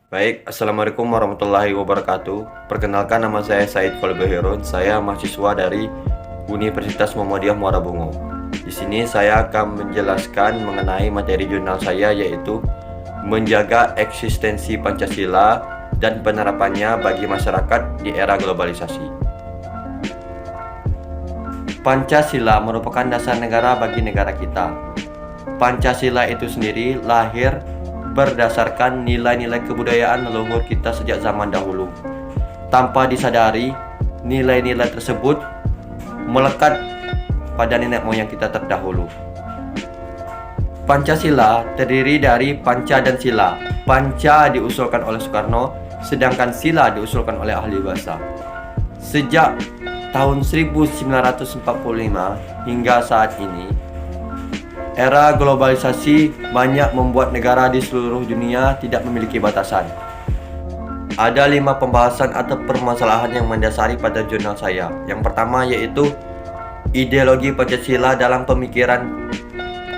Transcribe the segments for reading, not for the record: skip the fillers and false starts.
Baik, Assalamualaikum warahmatullahi wabarakatuh. Perkenalkan, nama saya Said Kolbeherun. Saya mahasiswa dari Universitas Muhammadiyah Muara Bungo. Di sini saya akan menjelaskan mengenai materi jurnal saya, yaitu menjaga eksistensi Pancasila dan penerapannya bagi masyarakat di era globalisasi. Pancasila merupakan dasar negara bagi negara kita. Pancasila itu sendiri lahir berdasarkan nilai-nilai kebudayaan leluhur kita sejak zaman dahulu. Tanpa disadari, nilai-nilai tersebut melekat pada nenek moyang kita terdahulu. Pancasila terdiri dari Panca dan Sila. Panca diusulkan oleh Soekarno, sedangkan Sila diusulkan oleh ahli bahasa. Sejak tahun 1945 hingga saat ini, era globalisasi banyak membuat negara di seluruh dunia tidak memiliki batasan. Ada 5 pembahasan atau permasalahan yang mendasari pada jurnal saya. Yang pertama yaitu ideologi Pancasila dalam pemikiran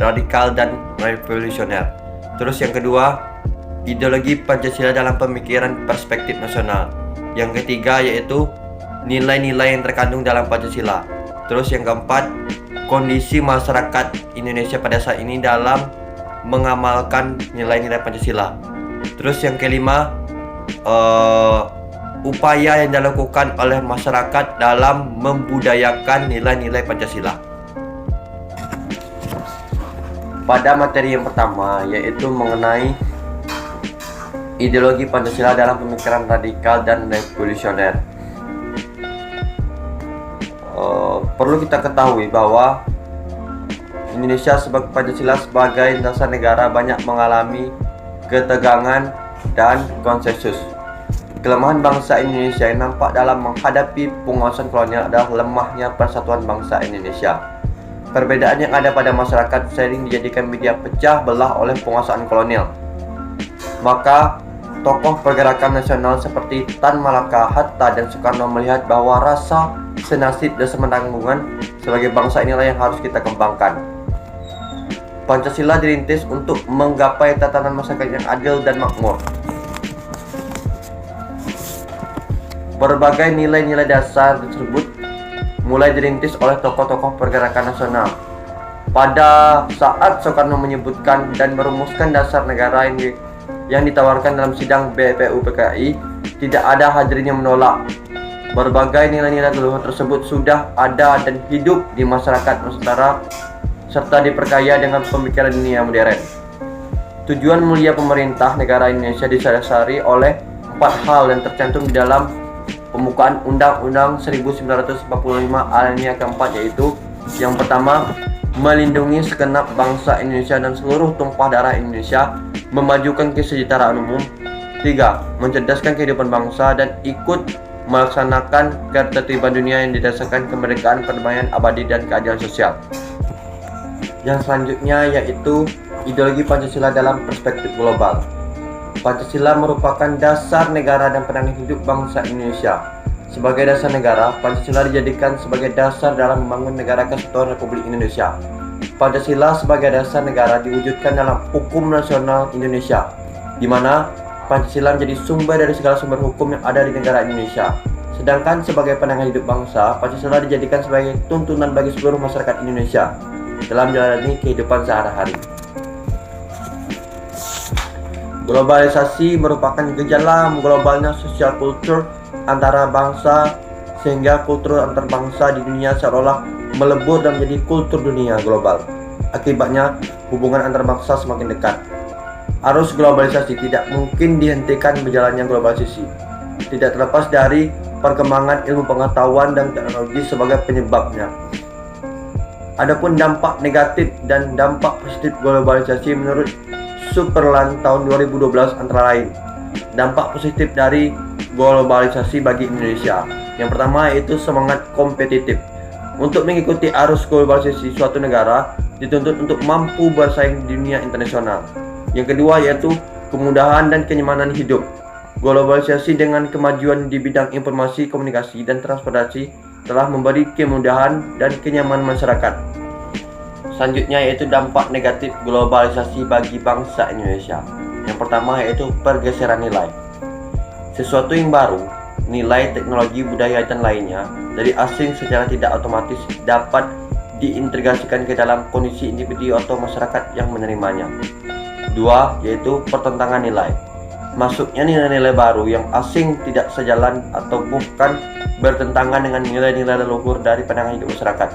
radikal dan revolusioner. Terus yang kedua, ideologi Pancasila dalam pemikiran perspektif nasional. Yang ketiga yaitu nilai-nilai yang terkandung dalam Pancasila. Terus yang keempat, kondisi masyarakat Indonesia pada saat ini dalam mengamalkan nilai-nilai Pancasila. Terus yang kelima, upaya yang dilakukan oleh masyarakat dalam membudayakan nilai-nilai Pancasila. Pada materi yang pertama, yaitu mengenai ideologi Pancasila dalam pemikiran radikal dan revolusioner. Perlu kita ketahui bahwa Indonesia sebagai Pancasila sebagai dasar negara banyak mengalami ketegangan dan konsensus. Kelemahan bangsa Indonesia yang nampak dalam menghadapi penguasaan kolonial adalah lemahnya persatuan bangsa Indonesia. Perbedaan yang ada pada masyarakat sering dijadikan media pecah belah oleh penguasaan kolonial. Maka tokoh pergerakan nasional seperti Tan Malaka, Hatta, dan Soekarno melihat bahwa rasa senasib dan semenanggungan sebagai bangsa inilah yang harus kita kembangkan. Pancasila dirintis untuk menggapai tatanan masyarakat yang adil dan makmur. Berbagai nilai-nilai dasar tersebut mulai dirintis oleh tokoh-tokoh pergerakan nasional. Pada saat Soekarno menyebutkan dan merumuskan dasar negara yang ditawarkan dalam sidang BPUPKI, tidak ada hadirin yang menolak. Berbagai nilai-nilai leluhur tersebut sudah ada dan hidup di masyarakat Nusantara serta diperkaya dengan pemikiran dunia modern. Tujuan mulia pemerintah negara Indonesia didasari oleh 4 hal yang tercantum di dalam pembukaan Undang-Undang 1945 alinea keempat, yaitu yang pertama, melindungi segenap bangsa Indonesia dan seluruh tumpah darah Indonesia, memajukan kesejahteraan umum. 3. Mencerdaskan kehidupan bangsa dan ikut melaksanakan ketertiban dunia yang didasarkan kemerdekaan, perdamaian abadi, dan keadilan sosial. Yang selanjutnya yaitu ideologi Pancasila dalam perspektif global. Pancasila merupakan dasar negara dan pandangan hidup bangsa Indonesia. Sebagai dasar negara, Pancasila dijadikan sebagai dasar dalam membangun negara kesatuan Republik Indonesia. Pancasila sebagai dasar negara diwujudkan dalam hukum nasional Indonesia, di mana Pancasila menjadi sumber dari segala sumber hukum yang ada di negara Indonesia. Sedangkan sebagai pandangan hidup bangsa, Pancasila dijadikan sebagai tuntunan bagi seluruh masyarakat Indonesia dalam menjalani kehidupan sehari-hari. Globalisasi merupakan gejala globalnya sosial kultur antara bangsa, sehingga kultur antar bangsa di dunia seolah melebur dan menjadi kultur dunia global. Akibatnya, hubungan antar bangsa semakin dekat. Arus globalisasi tidak mungkin dihentikan berjalannya globalisasi, tidak terlepas dari perkembangan ilmu pengetahuan dan teknologi sebagai penyebabnya. Adapun dampak negatif dan dampak positif globalisasi menurut Superland tahun 2012 antara lain. Dampak positif dari globalisasi bagi Indonesia, yang pertama yaitu semangat kompetitif. Untuk mengikuti arus globalisasi, suatu negara dituntut untuk mampu bersaing di dunia internasional. Yang kedua yaitu kemudahan dan kenyamanan hidup. Globalisasi dengan kemajuan di bidang informasi, komunikasi, dan transportasi telah memberi kemudahan dan kenyamanan masyarakat. Selanjutnya yaitu dampak negatif globalisasi bagi bangsa Indonesia. Yang pertama yaitu pergeseran nilai. Sesuatu yang baru, nilai, teknologi, budaya, dan lainnya dari asing secara tidak otomatis dapat diintegrasikan ke dalam kondisi individu atau masyarakat yang menerimanya. Dua, yaitu pertentangan nilai. Masuknya nilai-nilai baru yang asing tidak sejalan atau bukan bertentangan dengan nilai-nilai leluhur dari pandangan hidup masyarakat.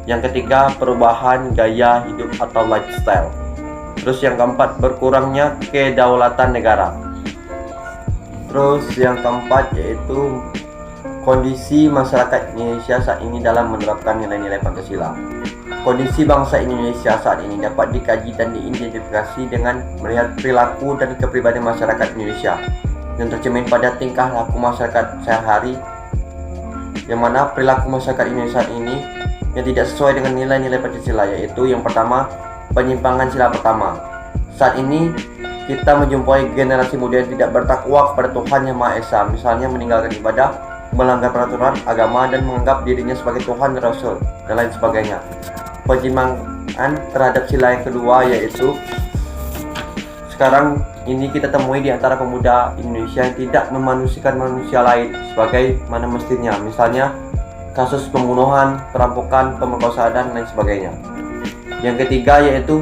Yang ketiga, perubahan gaya hidup atau lifestyle. Terus yang keempat, berkurangnya kedaulatan negara. Terus yang keempat yaitu kondisi masyarakat Indonesia saat ini dalam menerapkan nilai-nilai Pancasila. Kondisi bangsa Indonesia saat ini dapat dikaji dan diidentifikasi dengan melihat perilaku dan kepribadian masyarakat Indonesia yang tercermin pada tingkah laku masyarakat sehari-hari, yang mana perilaku masyarakat Indonesia saat ini yang tidak sesuai dengan nilai-nilai Pancasila, yaitu yang pertama, penyimpangan sila pertama. Saat ini kita menjumpai generasi muda yang tidak bertakwa kepada Tuhan Yang Maha Esa, misalnya meninggalkan ibadah, melanggar peraturan agama, dan menganggap dirinya sebagai Tuhan dan Rasul, dan lain sebagainya. Penyimpangan terhadap sila yang kedua yaitu sekarang ini kita temui di antara pemuda Indonesia yang tidak memanusiakan manusia lain sebagai mana mestinya, misalnya kasus pembunuhan, perampokan, pemerkosaan, dan lain sebagainya. Yang ketiga yaitu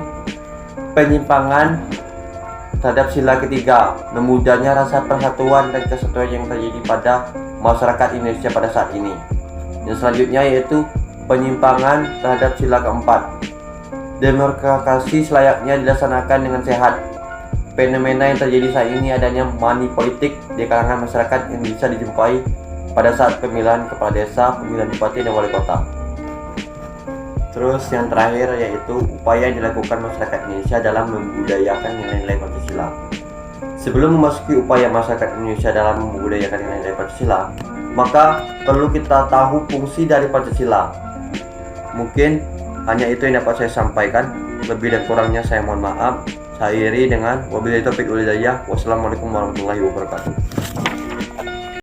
penyimpangan terhadap sila ketiga, memudahnya rasa persatuan dan kesatuan yang terjadi pada masyarakat Indonesia pada saat ini. Yang selanjutnya yaitu penyimpangan terhadap sila keempat, demokrasi selayaknya dilaksanakan dengan sehat. Fenomena yang terjadi saat ini adanya money politik di kalangan masyarakat yang bisa dijumpai pada saat pemilihan kepala desa, pemilihan bupati, dan wali kota. Terus yang terakhir yaitu upaya yang dilakukan masyarakat Indonesia dalam membudayakan nilai-nilai Pancasila. Sebelum memasuki upaya masyarakat Indonesia dalam membudayakan nilai-nilai Pancasila, maka perlu kita tahu fungsi dari Pancasila. Mungkin hanya itu yang dapat saya sampaikan. Lebih dan kurangnya saya mohon maaf. Saya akhiri dengan wabillahi taufiq wal hidayah. Wassalamualaikum warahmatullahi wabarakatuh.